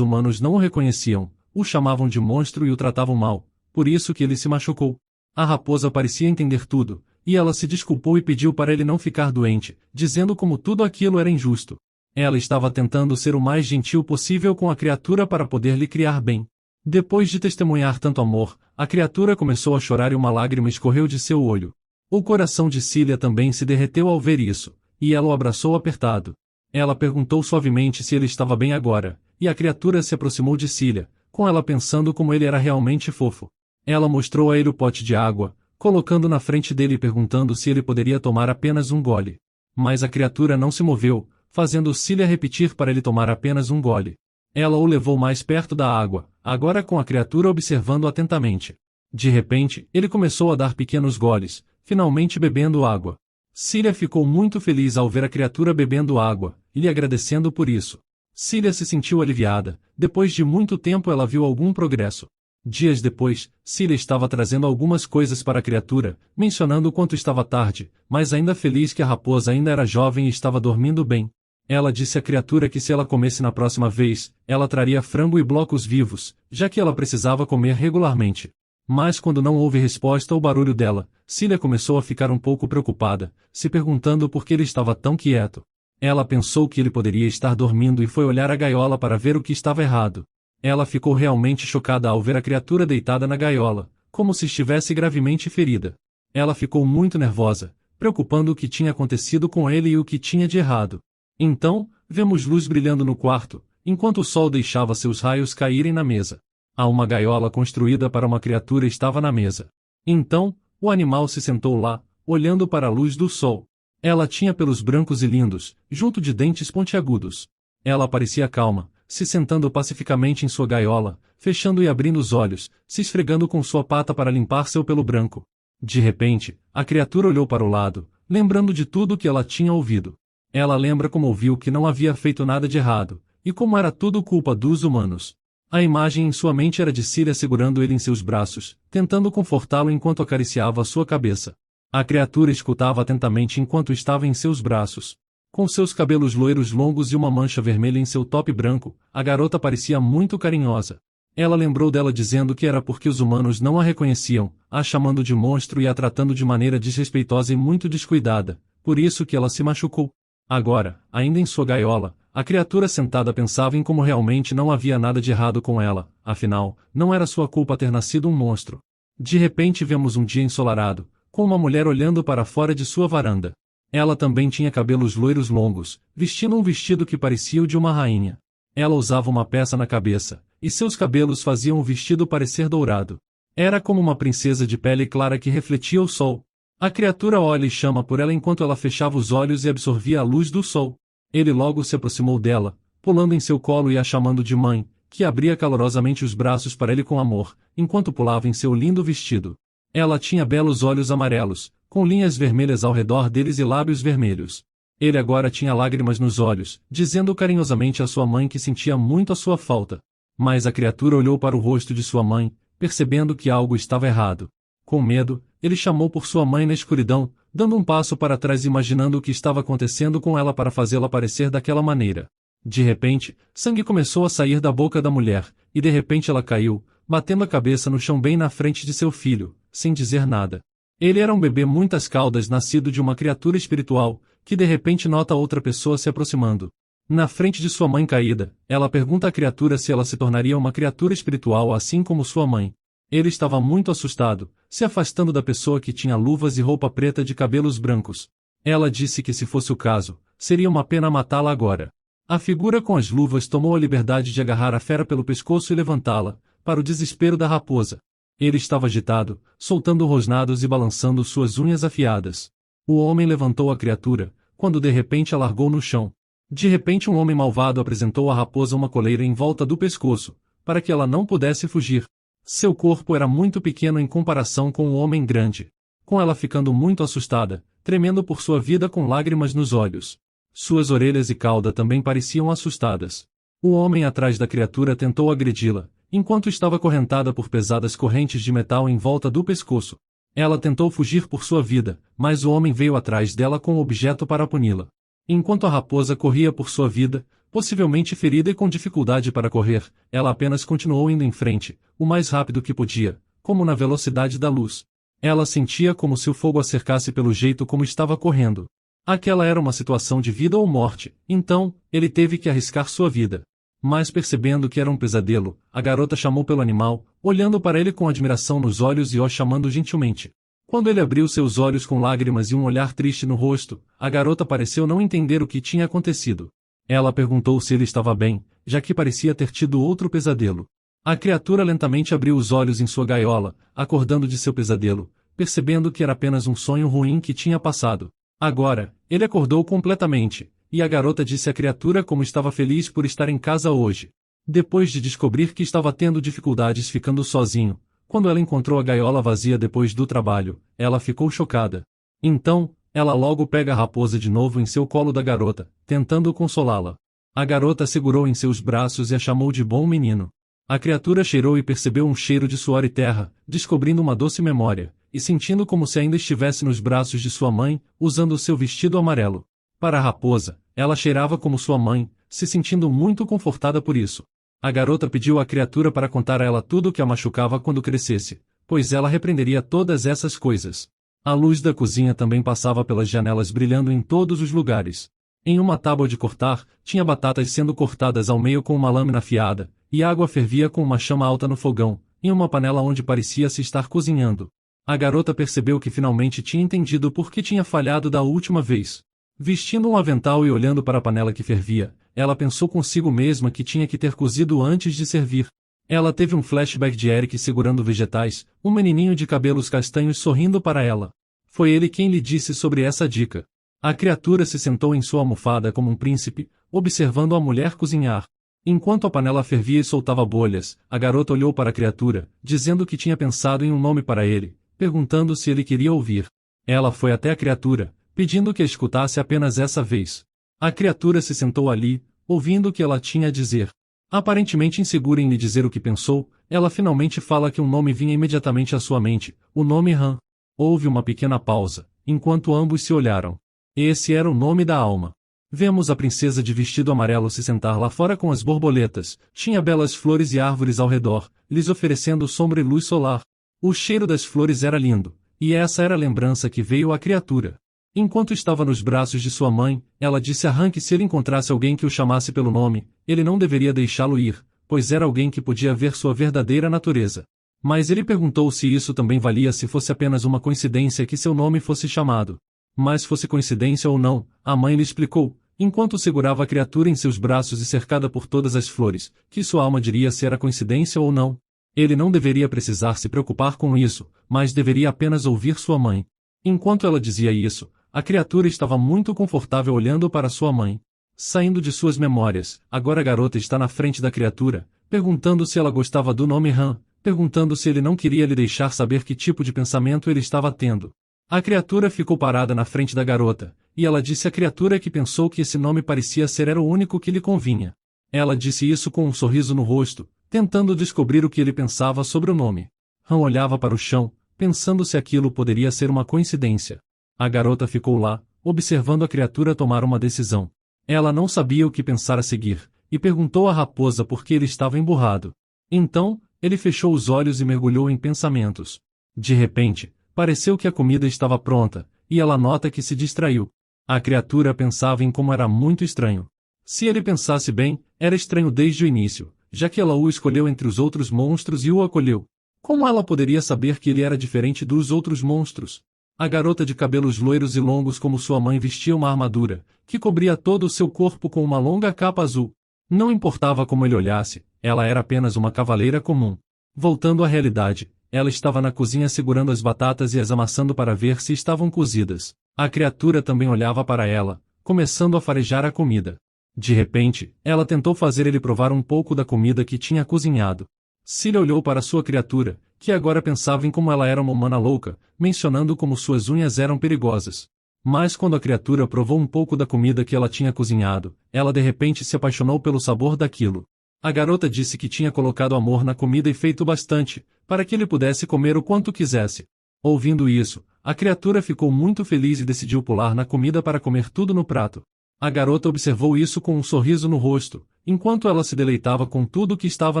humanos não o reconheciam, o chamavam de monstro e o tratavam mal, por isso que ele se machucou. A raposa parecia entender tudo, e ela se desculpou e pediu para ele não ficar doente, dizendo como tudo aquilo era injusto. Ela estava tentando ser o mais gentil possível com a criatura para poder lhe criar bem. Depois de testemunhar tanto amor, a criatura começou a chorar e uma lágrima escorreu de seu olho. O coração de Cília também se derreteu ao ver isso, e ela o abraçou apertado. Ela perguntou suavemente se ele estava bem agora, e a criatura se aproximou de Cília, com ela pensando como ele era realmente fofo. Ela mostrou a ele o pote de água, colocando na frente dele e perguntando se ele poderia tomar apenas um gole. Mas a criatura não se moveu, fazendo Cília repetir para ele tomar apenas um gole. Ela o levou mais perto da água, agora com a criatura observando atentamente. De repente, ele começou a dar pequenos goles, finalmente bebendo água. Cília ficou muito feliz ao ver a criatura bebendo água, e lhe agradecendo por isso. Cília se sentiu aliviada, depois de muito tempo ela viu algum progresso. Dias depois, Cília estava trazendo algumas coisas para a criatura, mencionando o quanto estava tarde, mas ainda feliz que a raposa ainda era jovem e estava dormindo bem. Ela disse à criatura que se ela comesse na próxima vez, ela traria frango e blocos vivos, já que ela precisava comer regularmente. Mas quando não houve resposta ao barulho dela, Cília começou a ficar um pouco preocupada, se perguntando por que ele estava tão quieto. Ela pensou que ele poderia estar dormindo e foi olhar a gaiola para ver o que estava errado. Ela ficou realmente chocada ao ver a criatura deitada na gaiola, como se estivesse gravemente ferida. Ela ficou muito nervosa, preocupando o que tinha acontecido com ele e o que tinha de errado. Então, vemos luz brilhando no quarto, enquanto o sol deixava seus raios caírem na mesa. Há uma gaiola construída para uma criatura estava na mesa. Então, o animal se sentou lá, olhando para a luz do sol. Ela tinha pelos brancos e lindos, junto de dentes pontiagudos. Ela parecia calma, se sentando pacificamente em sua gaiola, fechando e abrindo os olhos, se esfregando com sua pata para limpar seu pelo branco. De repente, a criatura olhou para o lado, lembrando de tudo que ela tinha ouvido. Ela lembra como ouviu que não havia feito nada de errado, e como era tudo culpa dos humanos. A imagem em sua mente era de Cília segurando ele em seus braços, tentando confortá-lo enquanto acariciava sua cabeça. A criatura escutava atentamente enquanto estava em seus braços. Com seus cabelos loiros longos e uma mancha vermelha em seu top branco, a garota parecia muito carinhosa. Ela lembrou dela dizendo que era porque os humanos não a reconheciam, a chamando de monstro e a tratando de maneira desrespeitosa e muito descuidada, por isso que ela se machucou. Agora, ainda em sua gaiola, a criatura sentada pensava em como realmente não havia nada de errado com ela, afinal, não era sua culpa ter nascido um monstro. De repente vemos um dia ensolarado, com uma mulher olhando para fora de sua varanda. Ela também tinha cabelos loiros longos, vestindo um vestido que parecia o de uma rainha. Ela usava uma peça na cabeça, e seus cabelos faziam o vestido parecer dourado. Era como uma princesa de pele clara que refletia o sol. A criatura olha e chama por ela enquanto ela fechava os olhos e absorvia a luz do sol. Ele logo se aproximou dela, pulando em seu colo e a chamando de mãe, que abria calorosamente os braços para ele com amor, enquanto pulava em seu lindo vestido. Ela tinha belos olhos amarelos, com linhas vermelhas ao redor deles e lábios vermelhos. Ele agora tinha lágrimas nos olhos, dizendo carinhosamente à sua mãe que sentia muito a sua falta. Mas a criatura olhou para o rosto de sua mãe, percebendo que algo estava errado. Com medo, ele chamou por sua mãe na escuridão, dando um passo para trás e imaginando o que estava acontecendo com ela para fazê-la parecer daquela maneira. De repente, sangue começou a sair da boca da mulher, e de repente ela caiu, batendo a cabeça no chão bem na frente de seu filho, sem dizer nada. Ele era um bebê muitas caudas nascido de uma criatura espiritual, que de repente nota outra pessoa se aproximando. Na frente de sua mãe caída, ela pergunta à criatura se ela se tornaria uma criatura espiritual assim como sua mãe. Ele estava muito assustado, se afastando da pessoa que tinha luvas e roupa preta de cabelos brancos. Ela disse que se fosse o caso, seria uma pena matá-la agora. A figura com as luvas tomou a liberdade de agarrar a fera pelo pescoço e levantá-la, para o desespero da raposa. Ele estava agitado, soltando rosnados e balançando suas unhas afiadas. O homem levantou a criatura, quando de repente a largou no chão. De repente um homem malvado apresentou à raposa uma coleira em volta do pescoço, para que ela não pudesse fugir. Seu corpo era muito pequeno em comparação com o homem grande. Com ela ficando muito assustada, tremendo por sua vida com lágrimas nos olhos. Suas orelhas e cauda também pareciam assustadas. O homem atrás da criatura tentou agredi-la, enquanto estava acorrentada por pesadas correntes de metal em volta do pescoço. Ela tentou fugir por sua vida, mas o homem veio atrás dela com o objeto para puni-la. Enquanto a raposa corria por sua vida, possivelmente ferida e com dificuldade para correr, ela apenas continuou indo em frente, o mais rápido que podia, como na velocidade da luz. Ela sentia como se o fogo a cercasse pelo jeito como estava correndo. Aquela era uma situação de vida ou morte, então, ele teve que arriscar sua vida. Mas percebendo que era um pesadelo, a garota chamou pelo animal, olhando para ele com admiração nos olhos e o chamando gentilmente. Quando ele abriu seus olhos com lágrimas e um olhar triste no rosto, a garota pareceu não entender o que tinha acontecido. Ela perguntou se ele estava bem, já que parecia ter tido outro pesadelo. A criatura lentamente abriu os olhos em sua gaiola, acordando de seu pesadelo, percebendo que era apenas um sonho ruim que tinha passado. Agora, ele acordou completamente, e a garota disse à criatura como estava feliz por estar em casa hoje. Depois de descobrir que estava tendo dificuldades ficando sozinho, quando ela encontrou a gaiola vazia depois do trabalho, ela ficou chocada. Então, ela logo pega a raposa de novo em seu colo da garota, tentando consolá-la. A garota segurou em seus braços e a chamou de bom menino. A criatura cheirou e percebeu um cheiro de suor e terra, descobrindo uma doce memória, e sentindo como se ainda estivesse nos braços de sua mãe, usando o seu vestido amarelo. Para a raposa, ela cheirava como sua mãe, se sentindo muito confortada por isso. A garota pediu à criatura para contar a ela tudo o que a machucava quando crescesse, pois ela repreenderia todas essas coisas. A luz da cozinha também passava pelas janelas brilhando em todos os lugares. Em uma tábua de cortar, tinha batatas sendo cortadas ao meio com uma lâmina afiada, e água fervia com uma chama alta no fogão, em uma panela onde parecia-se estar cozinhando. A garota percebeu que finalmente tinha entendido por que tinha falhado da última vez. Vestindo um avental e olhando para a panela que fervia, ela pensou consigo mesma que tinha que ter cozido antes de servir. Ela teve um flashback de Eric segurando vegetais, um menininho de cabelos castanhos sorrindo para ela. Foi ele quem lhe disse sobre essa dica. A criatura se sentou em sua almofada como um príncipe, observando a mulher cozinhar. Enquanto a panela fervia e soltava bolhas, a garota olhou para a criatura, dizendo que tinha pensado em um nome para ele, perguntando se ele queria ouvir. Ela foi até a criatura, pedindo que a escutasse apenas essa vez. A criatura se sentou ali, ouvindo o que ela tinha a dizer. Aparentemente insegura em lhe dizer o que pensou, ela finalmente fala que um nome vinha imediatamente à sua mente, o nome Han. Houve uma pequena pausa, enquanto ambos se olharam. Esse era o nome da alma. Vemos a princesa de vestido amarelo se sentar lá fora com as borboletas, tinha belas flores e árvores ao redor, lhes oferecendo sombra e luz solar. O cheiro das flores era lindo, e essa era a lembrança que veio à criatura. Enquanto estava nos braços de sua mãe, ela disse a Han que se ele encontrasse alguém que o chamasse pelo nome, ele não deveria deixá-lo ir, pois era alguém que podia ver sua verdadeira natureza. Mas ele perguntou se isso também valia se fosse apenas uma coincidência que seu nome fosse chamado. Mas fosse coincidência ou não, a mãe lhe explicou, Enquanto segurava a criatura em seus braços e cercada por todas as flores, que sua alma diria se era coincidência ou não. Ele não deveria precisar se preocupar com isso, mas deveria apenas ouvir sua mãe. Enquanto ela dizia isso, a criatura estava muito confortável olhando para sua mãe. Saindo de suas memórias, agora a garota está na frente da criatura, perguntando se ela gostava do nome Han, perguntando se ele não queria lhe deixar saber que tipo de pensamento ele estava tendo. A criatura ficou parada na frente da garota, e ela disse à criatura que pensou que esse nome parecia ser era o único que lhe convinha. Ela disse isso com um sorriso no rosto, tentando descobrir o que ele pensava sobre o nome. Han olhava para o chão, pensando se aquilo poderia ser uma coincidência. A garota ficou lá, observando a criatura tomar uma decisão. Ela não sabia o que pensar a seguir, e perguntou à raposa por que ele estava emburrado. Então, ele fechou os olhos e mergulhou em pensamentos. De repente, pareceu que a comida estava pronta, e ela nota que se distraiu. A criatura pensava em como era muito estranho. Se ele pensasse bem, era estranho desde o início, já que ela o escolheu entre os outros monstros e o acolheu. Como ela poderia saber que ele era diferente dos outros monstros? A garota de cabelos loiros e longos como sua mãe vestia uma armadura, que cobria todo o seu corpo com uma longa capa azul. Não importava como ele olhasse, ela era apenas uma cavaleira comum. Voltando à realidade, ela estava na cozinha segurando as batatas e as amassando para ver se estavam cozidas. A criatura também olhava para ela, começando a farejar a comida. De repente, ela tentou fazer ele provar um pouco da comida que tinha cozinhado. Cilia olhou para sua criatura, que agora pensava em como ela era uma humana louca, mencionando como suas unhas eram perigosas. Mas quando a criatura provou um pouco da comida que ela tinha cozinhado, ela de repente se apaixonou pelo sabor daquilo. A garota disse que tinha colocado amor na comida e feito bastante, para que ele pudesse comer o quanto quisesse. Ouvindo isso, a criatura ficou muito feliz e decidiu pular na comida para comer tudo no prato. A garota observou isso com um sorriso no rosto, enquanto ela se deleitava com tudo que estava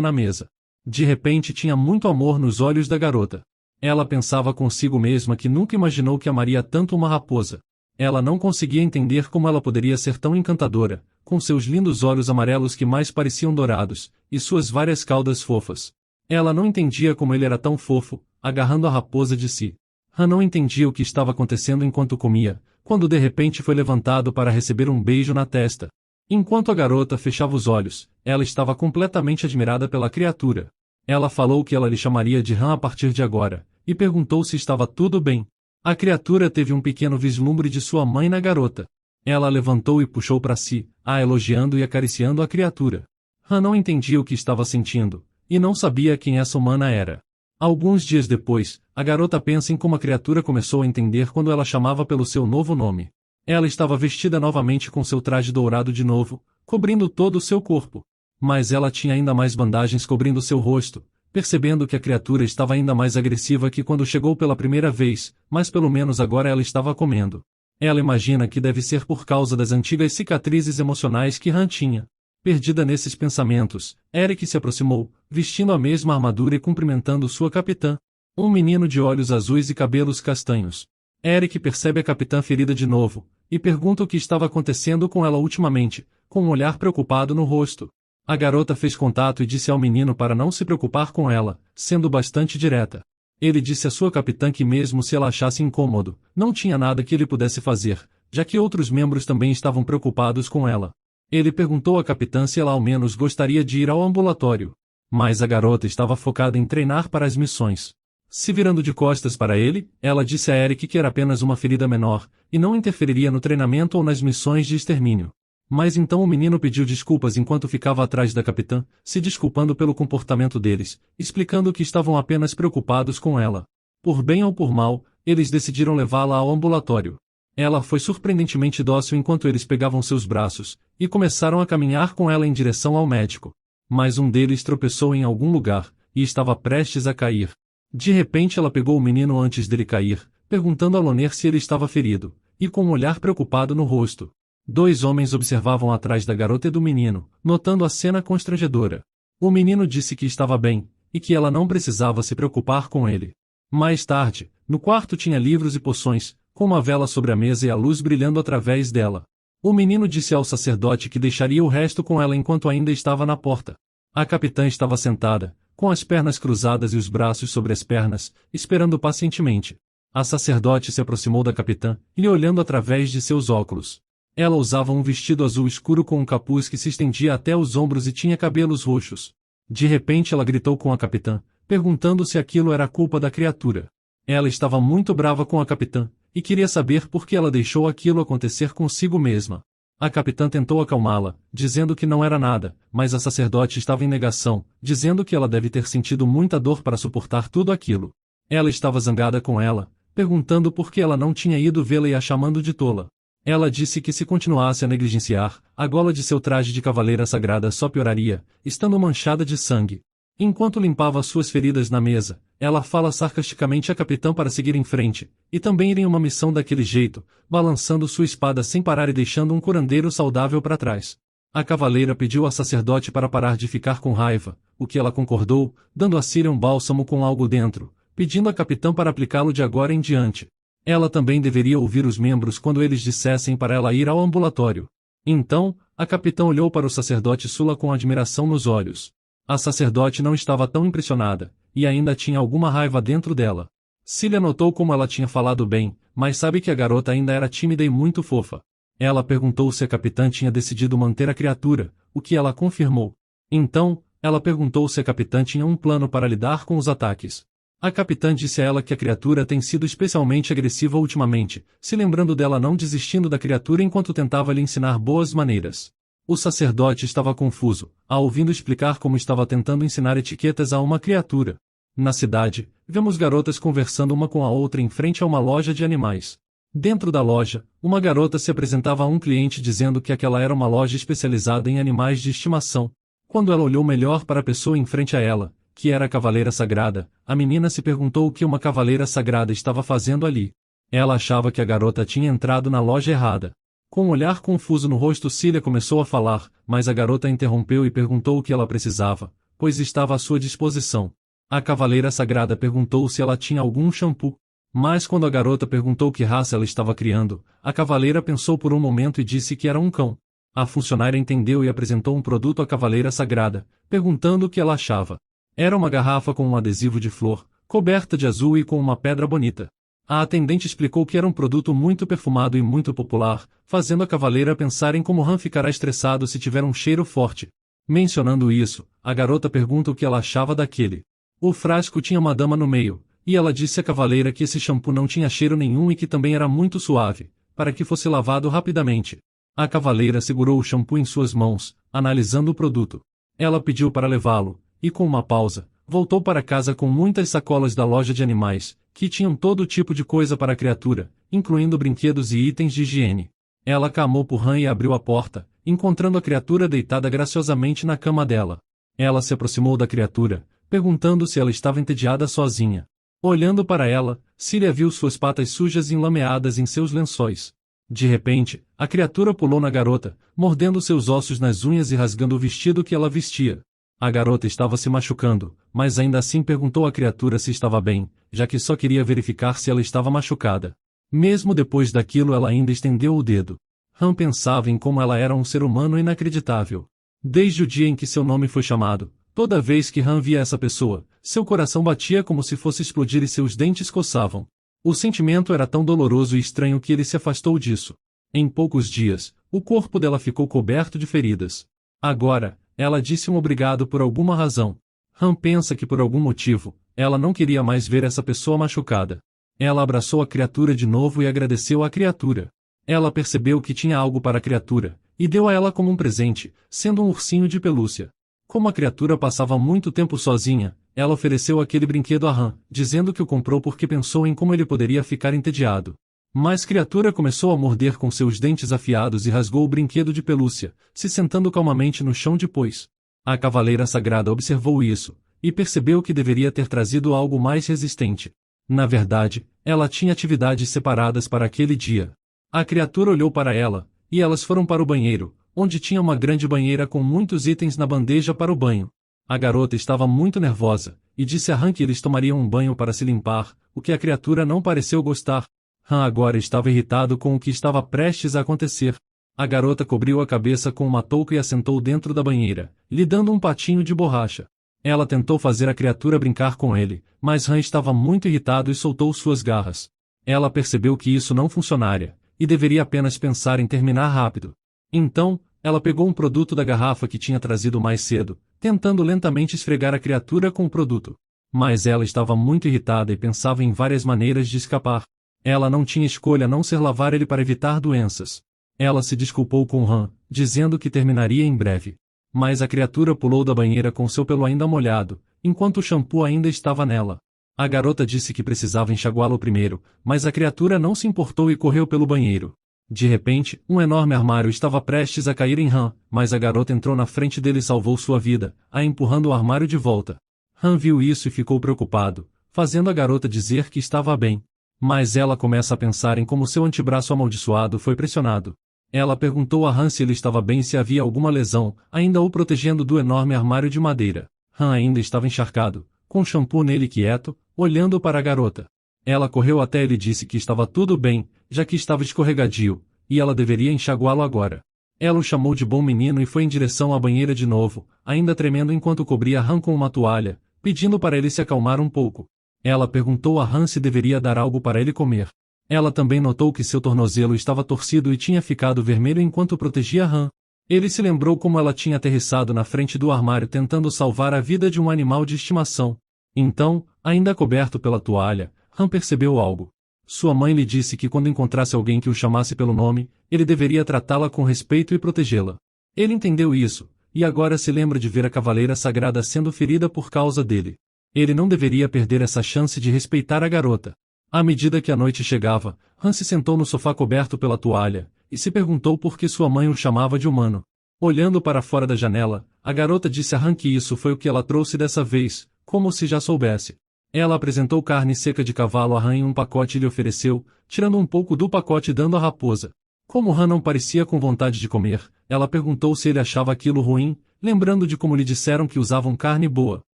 na mesa. De repente tinha muito amor nos olhos da garota. Ela pensava consigo mesma que nunca imaginou que amaria tanto uma raposa. Ela não conseguia entender como ela poderia ser tão encantadora, com seus lindos olhos amarelos que mais pareciam dourados, e suas várias caudas fofas. Ela não entendia como ele era tão fofo, agarrando a raposa de si. Han não entendia o que estava acontecendo enquanto comia, quando de repente foi levantado para receber um beijo na testa. Enquanto a garota fechava os olhos, ela estava completamente admirada pela criatura. Ela falou que ela lhe chamaria de Han a partir de agora, e perguntou se estava tudo bem. A criatura teve um pequeno vislumbre de sua mãe na garota. Ela a levantou e puxou para si, a elogiando e acariciando a criatura. Han não entendia o que estava sentindo, e não sabia quem essa humana era. Alguns dias depois, a garota pensa em como a criatura começou a entender quando ela chamava pelo seu novo nome. Ela estava vestida novamente com seu traje dourado de novo, cobrindo todo o seu corpo. Mas ela tinha ainda mais bandagens cobrindo seu rosto, percebendo que a criatura estava ainda mais agressiva que quando chegou pela primeira vez, mas pelo menos agora ela estava comendo. Ela imagina que deve ser por causa das antigas cicatrizes emocionais que Han tinha. Perdida nesses pensamentos, Eric se aproximou, vestindo a mesma armadura e cumprimentando sua capitã. Um menino de olhos azuis e cabelos castanhos. Eric percebe a capitã ferida de novo, e pergunta o que estava acontecendo com ela ultimamente, com um olhar preocupado no rosto. A garota fez contato e disse ao menino para não se preocupar com ela, sendo bastante direta. Ele disse à sua capitã que mesmo se ela achasse incômodo, não tinha nada que ele pudesse fazer, já que outros membros também estavam preocupados com ela. Ele perguntou à capitã se ela ao menos gostaria de ir ao ambulatório. Mas a garota estava focada em treinar para as missões. Se virando de costas para ele, ela disse a Eric que era apenas uma ferida menor, e não interferiria no treinamento ou nas missões de extermínio. Mas então o menino pediu desculpas enquanto ficava atrás da capitã, se desculpando pelo comportamento deles, explicando que estavam apenas preocupados com ela. Por bem ou por mal, eles decidiram levá-la ao ambulatório. Ela foi surpreendentemente dócil enquanto eles pegavam seus braços, e começaram a caminhar com ela em direção ao médico. Mas um deles tropeçou em algum lugar, e estava prestes a cair. De repente ela pegou o menino antes dele cair, perguntando a Loner se ele estava ferido, e com um olhar preocupado no rosto. Dois homens observavam atrás da garota e do menino, notando a cena constrangedora. O menino disse que estava bem, e que ela não precisava se preocupar com ele. Mais tarde, no quarto tinha livros e poções, com uma vela sobre a mesa e a luz brilhando através dela. O menino disse ao sacerdote que deixaria o resto com ela enquanto ainda estava na porta. A capitã estava sentada, com as pernas cruzadas e os braços sobre as pernas, esperando pacientemente. A sacerdote se aproximou da capitã, lhe olhando através de seus óculos. Ela usava um vestido azul escuro com um capuz que se estendia até os ombros e tinha cabelos roxos. De repente ela gritou com a capitã, perguntando se aquilo era culpa da criatura. Ela estava muito brava com a capitã, e queria saber por que ela deixou aquilo acontecer consigo mesma. A capitã tentou acalmá-la, dizendo que não era nada, mas a sacerdote estava em negação, dizendo que ela deve ter sentido muita dor para suportar tudo aquilo. Ela estava zangada com ela, perguntando por que ela não tinha ido vê-la e a chamando de tola. Ela disse que se continuasse a negligenciar, a gola de seu traje de cavaleira sagrada só pioraria, estando manchada de sangue. Enquanto limpava suas feridas na mesa, ela fala sarcasticamente à capitã para seguir em frente, e também ir em uma missão daquele jeito, balançando sua espada sem parar e deixando um curandeiro saudável para trás. A cavaleira pediu ao sacerdote para parar de ficar com raiva, o que ela concordou, dando a Síria um bálsamo com algo dentro, pedindo à capitã para aplicá-lo de agora em diante. Ela também deveria ouvir os membros quando eles dissessem para ela ir ao ambulatório. Então, a capitã olhou para o sacerdote Sula com admiração nos olhos. A sacerdote não estava tão impressionada, e ainda tinha alguma raiva dentro dela. Cília notou como ela tinha falado bem, mas sabe que a garota ainda era tímida e muito fofa. Ela perguntou se a capitã tinha decidido manter a criatura, o que ela confirmou. Então, ela perguntou se a capitã tinha um plano para lidar com os ataques. A capitã disse a ela que a criatura tem sido especialmente agressiva ultimamente, se lembrando dela não desistindo da criatura enquanto tentava lhe ensinar boas maneiras. O sacerdote estava confuso, a ouvindo explicar como estava tentando ensinar etiquetas a uma criatura. Na cidade, vemos garotas conversando uma com a outra em frente a uma loja de animais. Dentro da loja, uma garota se apresentava a um cliente dizendo que aquela era uma loja especializada em animais de estimação. Quando ela olhou melhor para a pessoa em frente a ela, que era a cavaleira sagrada, a menina se perguntou o que uma cavaleira sagrada estava fazendo ali. Ela achava que a garota tinha entrado na loja errada. Com um olhar confuso no rosto, Cília começou a falar, mas a garota interrompeu e perguntou o que ela precisava, pois estava à sua disposição. A cavaleira sagrada perguntou se ela tinha algum shampoo. Mas quando a garota perguntou que raça ela estava criando, a cavaleira pensou por um momento e disse que era um cão. A funcionária entendeu e apresentou um produto à cavaleira sagrada, perguntando o que ela achava. Era uma garrafa com um adesivo de flor, coberta de azul e com uma pedra bonita. A atendente explicou que era um produto muito perfumado e muito popular, fazendo a cavaleira pensar em como Han ficará estressado se tiver um cheiro forte. Mencionando isso, a garota pergunta o que ela achava daquele. O frasco tinha uma dama no meio, e ela disse à cavaleira que esse shampoo não tinha cheiro nenhum e que também era muito suave, para que fosse lavado rapidamente. A cavaleira segurou o shampoo em suas mãos, analisando o produto. Ela pediu para levá-lo, e com uma pausa, voltou para casa com muitas sacolas da loja de animais, que tinham todo tipo de coisa para a criatura, incluindo brinquedos e itens de higiene. Ela clamou por Han e abriu a porta, encontrando a criatura deitada graciosamente na cama dela. Ela se aproximou da criatura, perguntando se ela estava entediada sozinha. Olhando para ela, Cília viu suas patas sujas e enlameadas em seus lençóis. De repente, a criatura pulou na garota, mordendo seus ossos nas unhas e rasgando o vestido que ela vestia. A garota estava se machucando, mas ainda assim perguntou à criatura se estava bem, já que só queria verificar se ela estava machucada. Mesmo depois daquilo, ela ainda estendeu o dedo. Han pensava em como ela era um ser humano inacreditável. Desde o dia em que seu nome foi chamado, toda vez que Han via essa pessoa, seu coração batia como se fosse explodir e seus dentes coçavam. O sentimento era tão doloroso e estranho que ele se afastou disso. Em poucos dias, o corpo dela ficou coberto de feridas. Agora, ela disse um obrigado por alguma razão. Han pensa que por algum motivo, ela não queria mais ver essa pessoa machucada. Ela abraçou a criatura de novo e agradeceu à criatura. Ela percebeu que tinha algo para a criatura, e deu a ela como um presente, sendo um ursinho de pelúcia. Como a criatura passava muito tempo sozinha, ela ofereceu aquele brinquedo a Han, dizendo que o comprou porque pensou em como ele poderia ficar entediado. Mas a criatura começou a morder com seus dentes afiados e rasgou o brinquedo de pelúcia, se sentando calmamente no chão depois. A cavaleira sagrada observou isso, e percebeu que deveria ter trazido algo mais resistente. Na verdade, ela tinha atividades separadas para aquele dia. A criatura olhou para ela, e elas foram para o banheiro, onde tinha uma grande banheira com muitos itens na bandeja para o banho. A garota estava muito nervosa, e disse a Han que eles tomariam um banho para se limpar, o que a criatura não pareceu gostar. Han agora estava irritado com o que estava prestes a acontecer. A garota cobriu a cabeça com uma touca e a sentou dentro da banheira, lhe dando um patinho de borracha. Ela tentou fazer a criatura brincar com ele, mas Han estava muito irritado e soltou suas garras. Ela percebeu que isso não funcionaria, e deveria apenas pensar em terminar rápido. Então, ela pegou um produto da garrafa que tinha trazido mais cedo, tentando lentamente esfregar a criatura com o produto. Mas ela estava muito irritada e pensava em várias maneiras de escapar. Ela não tinha escolha a não ser lavar ele para evitar doenças. Ela se desculpou com Han, dizendo que terminaria em breve. Mas a criatura pulou da banheira com seu pelo ainda molhado, enquanto o shampoo ainda estava nela. A garota disse que precisava enxaguá-lo primeiro, mas a criatura não se importou e correu pelo banheiro. De repente, um enorme armário estava prestes a cair em Han, mas a garota entrou na frente dele e salvou sua vida, a empurrando o armário de volta. Han viu isso e ficou preocupado, fazendo a garota dizer que estava bem. Mas ela começa a pensar em como seu antebraço amaldiçoado foi pressionado. Ela perguntou a Han se ele estava bem e se havia alguma lesão, ainda o protegendo do enorme armário de madeira. Han ainda estava encharcado, com shampoo nele quieto, olhando para a garota. Ela correu até ele e disse que estava tudo bem, já que estava escorregadio, e ela deveria enxaguá-lo agora. Ela o chamou de bom menino e foi em direção à banheira de novo, ainda tremendo enquanto cobria Han com uma toalha, pedindo para ele se acalmar um pouco. Ela perguntou a Han se deveria dar algo para ele comer. Ela também notou que seu tornozelo estava torcido e tinha ficado vermelho enquanto protegia Han. Ele se lembrou como ela tinha aterrissado na frente do armário tentando salvar a vida de um animal de estimação. Então, ainda coberto pela toalha, Han percebeu algo. Sua mãe lhe disse que quando encontrasse alguém que o chamasse pelo nome, ele deveria tratá-la com respeito e protegê-la. Ele entendeu isso, e agora se lembra de ver a Cavaleira Sagrada sendo ferida por causa dele. Ele não deveria perder essa chance de respeitar a garota. À medida que a noite chegava, Han se sentou no sofá coberto pela toalha, e se perguntou por que sua mãe o chamava de humano. Olhando para fora da janela, a garota disse a Han que isso foi o que ela trouxe dessa vez, como se já soubesse. Ela apresentou carne seca de cavalo a Han em um pacote e lhe ofereceu, tirando um pouco do pacote e dando à raposa. Como Han não parecia com vontade de comer, ela perguntou se ele achava aquilo ruim, lembrando de como lhe disseram que usavam carne boa.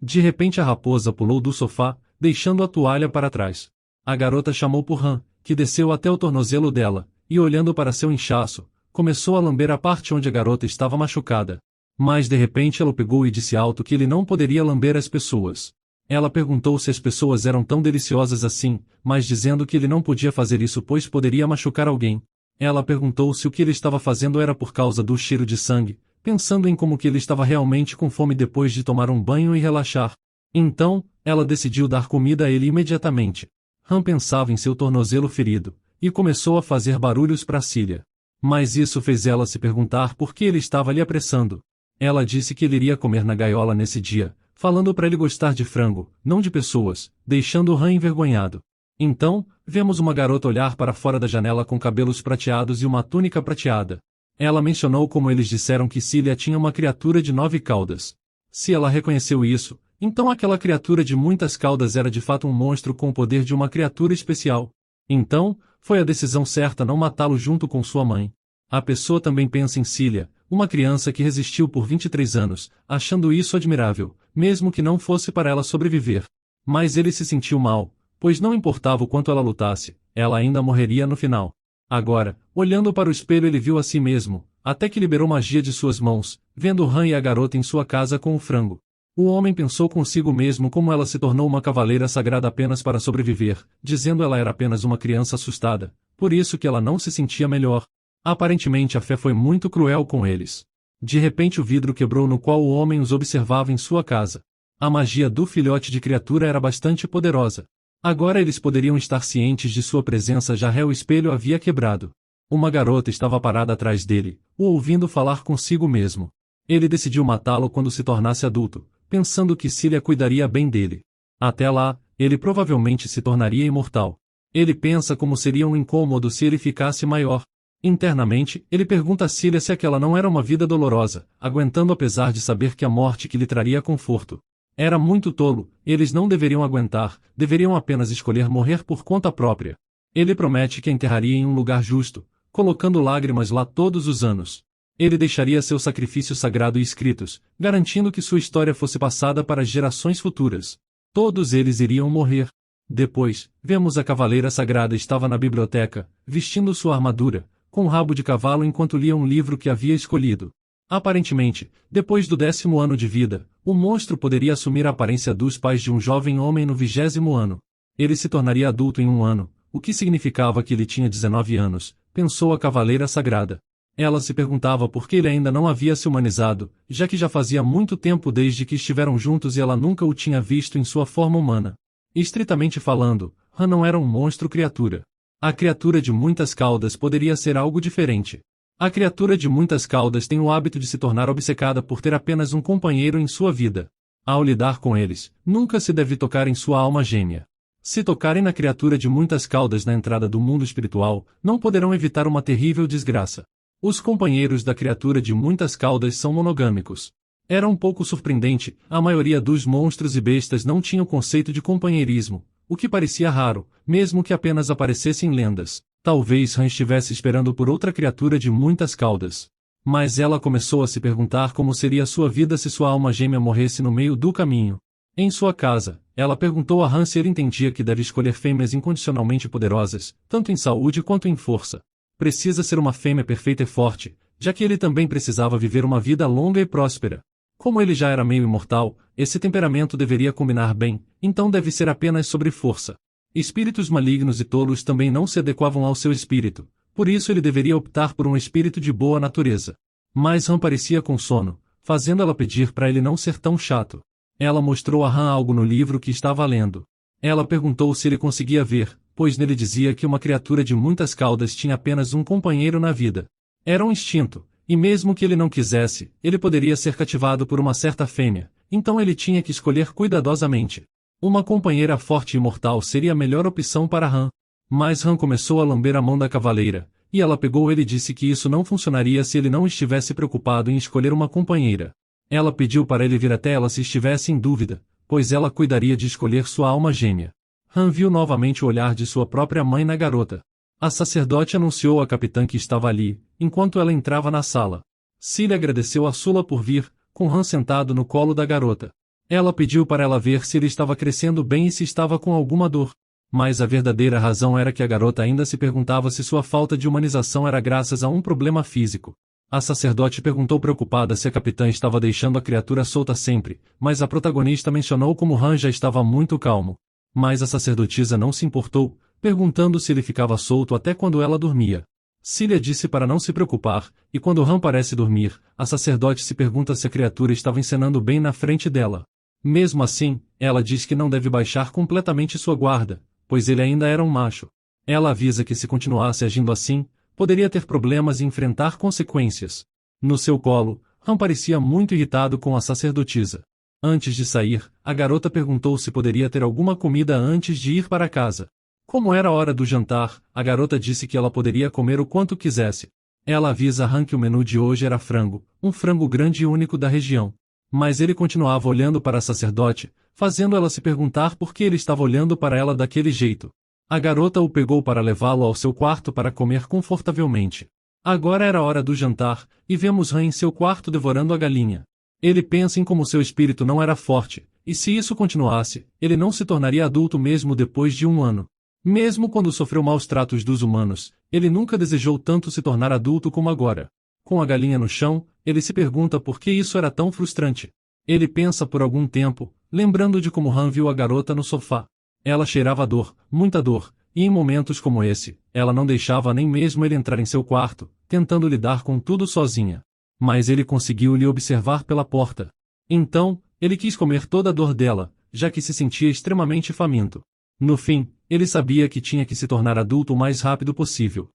De repente a raposa pulou do sofá, deixando a toalha para trás. A garota chamou por Han, que desceu até o tornozelo dela, e olhando para seu inchaço, começou a lamber a parte onde a garota estava machucada. Mas de repente ela o pegou e disse alto que ele não poderia lamber as pessoas. Ela perguntou se as pessoas eram tão deliciosas assim, mas dizendo que ele não podia fazer isso pois poderia machucar alguém. Ela perguntou se o que ele estava fazendo era por causa do cheiro de sangue, pensando em como que ele estava realmente com fome depois de tomar um banho e relaxar. Então, ela decidiu dar comida a ele imediatamente. Han pensava em seu tornozelo ferido, e começou a fazer barulhos para Cilia. Mas isso fez ela se perguntar por que ele estava lhe apressando. Ela disse que ele iria comer na gaiola nesse dia, falando para ele gostar de frango, não de pessoas, deixando Han envergonhado. Então, vemos uma garota olhar para fora da janela com cabelos prateados e uma túnica prateada. Ela mencionou como eles disseram que Cilia tinha uma criatura de 9 caudas. Se ela reconheceu isso, então aquela criatura de muitas caudas era de fato um monstro com o poder de uma criatura especial. Então, foi a decisão certa não matá-lo junto com sua mãe. A pessoa também pensa em Cilia, uma criança que resistiu por 23 anos, achando isso admirável, mesmo que não fosse para ela sobreviver. Mas ele se sentiu mal, pois não importava o quanto ela lutasse, ela ainda morreria no final. Agora, olhando para o espelho ele viu a si mesmo, até que liberou magia de suas mãos, vendo Han e a garota em sua casa com o frango. O homem pensou consigo mesmo como ela se tornou uma cavaleira sagrada apenas para sobreviver, dizendo ela era apenas uma criança assustada, por isso que ela não se sentia melhor. Aparentemente a fé foi muito cruel com eles. De repente o vidro quebrou no qual o homem os observava em sua casa. A magia do filhote de criatura era bastante poderosa. Agora eles poderiam estar cientes de sua presença já que o espelho havia quebrado. Uma garota estava parada atrás dele, o ouvindo falar consigo mesmo. Ele decidiu matá-lo quando se tornasse adulto, pensando que Cilia cuidaria bem dele. Até lá, ele provavelmente se tornaria imortal. Ele pensa como seria um incômodo se ele ficasse maior. Internamente, ele pergunta a Cilia se aquela não era uma vida dolorosa, aguentando apesar de saber que a morte que lhe traria conforto. Era muito tolo, eles não deveriam aguentar, deveriam apenas escolher morrer por conta própria. Ele promete que a enterraria em um lugar justo, colocando lágrimas lá todos os anos. Ele deixaria seu sacrifício sagrado escritos, garantindo que sua história fosse passada para as gerações futuras. Todos eles iriam morrer. Depois, vemos a Cavaleira Sagrada estava na biblioteca, vestindo sua armadura, com um rabo de cavalo enquanto lia um livro que havia escolhido. Aparentemente, depois do 10º ano de vida, o monstro poderia assumir a aparência dos pais de um jovem homem no 20º ano. Ele se tornaria adulto em um ano, o que significava que ele tinha 19 anos, pensou a Cavaleira Sagrada. Ela se perguntava por que ele ainda não havia se humanizado, já que já fazia muito tempo desde que estiveram juntos e ela nunca o tinha visto em sua forma humana. Estritamente falando, Han não era um monstro-criatura. A criatura de muitas caudas poderia ser algo diferente. A criatura de muitas caudas tem o hábito de se tornar obcecada por ter apenas um companheiro em sua vida. Ao lidar com eles, nunca se deve tocar em sua alma gêmea. Se tocarem na criatura de muitas caudas na entrada do mundo espiritual, não poderão evitar uma terrível desgraça. Os companheiros da criatura de muitas caudas são monogâmicos. Era um pouco surpreendente, a maioria dos monstros e bestas não tinha o conceito de companheirismo, o que parecia raro, mesmo que apenas aparecesse em lendas. Talvez Han estivesse esperando por outra criatura de muitas caudas. Mas ela começou a se perguntar como seria sua vida se sua alma gêmea morresse no meio do caminho. Em sua casa, ela perguntou a Han se ele entendia que deve escolher fêmeas incondicionalmente poderosas, tanto em saúde quanto em força. Precisa ser uma fêmea perfeita e forte, já que ele também precisava viver uma vida longa e próspera. Como ele já era meio imortal, esse temperamento deveria combinar bem, então deve ser apenas sobre força. Espíritos malignos e tolos também não se adequavam ao seu espírito, por isso ele deveria optar por um espírito de boa natureza. Mas Han parecia com sono, fazendo ela pedir para ele não ser tão chato. Ela mostrou a Han algo no livro que estava lendo. Ela perguntou se ele conseguia ver, pois nele dizia que uma criatura de muitas caudas tinha apenas um companheiro na vida. Era um instinto, e mesmo que ele não quisesse, ele poderia ser cativado por uma certa fêmea, então ele tinha que escolher cuidadosamente. Uma companheira forte e imortal seria a melhor opção para Han. Mas Han começou a lamber a mão da cavaleira, e ela pegou ele e disse que isso não funcionaria se ele não estivesse preocupado em escolher uma companheira. Ela pediu para ele vir até ela se estivesse em dúvida, pois ela cuidaria de escolher sua alma gêmea. Han viu novamente o olhar de sua própria mãe na garota. A sacerdote anunciou à capitã que estava ali, enquanto ela entrava na sala. Cilly agradeceu a Sula por vir, com Han sentado no colo da garota. Ela pediu para ela ver se ele estava crescendo bem e se estava com alguma dor. Mas a verdadeira razão era que a garota ainda se perguntava se sua falta de humanização era graças a um problema físico. A sacerdote perguntou preocupada se a capitã estava deixando a criatura solta sempre, mas a protagonista mencionou como Han já estava muito calmo. Mas a sacerdotisa não se importou, perguntando se ele ficava solto até quando ela dormia. Cilly disse para não se preocupar, e quando Han parece dormir, a sacerdote se pergunta se a criatura estava encenando bem na frente dela. Mesmo assim, ela diz que não deve baixar completamente sua guarda, pois ele ainda era um macho. Ela avisa que se continuasse agindo assim, poderia ter problemas e enfrentar consequências. No seu colo, Han parecia muito irritado com a sacerdotisa. Antes de sair, a garota perguntou se poderia ter alguma comida antes de ir para casa. Como era a hora do jantar, a garota disse que ela poderia comer o quanto quisesse. Ela avisa Han que o menu de hoje era frango, um frango grande e único da região. Mas ele continuava olhando para a sacerdote, fazendo ela se perguntar por que ele estava olhando para ela daquele jeito. A garota o pegou para levá-lo ao seu quarto para comer confortavelmente. Agora era a hora do jantar, e vemos Han em seu quarto devorando a galinha. Ele pensa em como seu espírito não era forte, e se isso continuasse, ele não se tornaria adulto mesmo depois de 1 ano. Mesmo quando sofreu maus tratos dos humanos, ele nunca desejou tanto se tornar adulto como agora. Com a galinha no chão, ele se pergunta por que isso era tão frustrante. Ele pensa por algum tempo, lembrando de como Han viu a garota no sofá. Ela cheirava dor, muita dor, e em momentos como esse, ela não deixava nem mesmo ele entrar em seu quarto, tentando lidar com tudo sozinha. Mas ele conseguiu lhe observar pela porta. Então, ele quis comer toda a dor dela, já que se sentia extremamente faminto. No fim, ele sabia que tinha que se tornar adulto o mais rápido possível.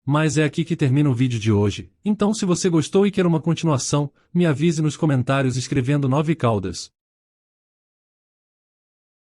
Mas é aqui que termina o vídeo de hoje, então se você gostou e quer uma continuação, me avise nos comentários escrevendo 9 caudas.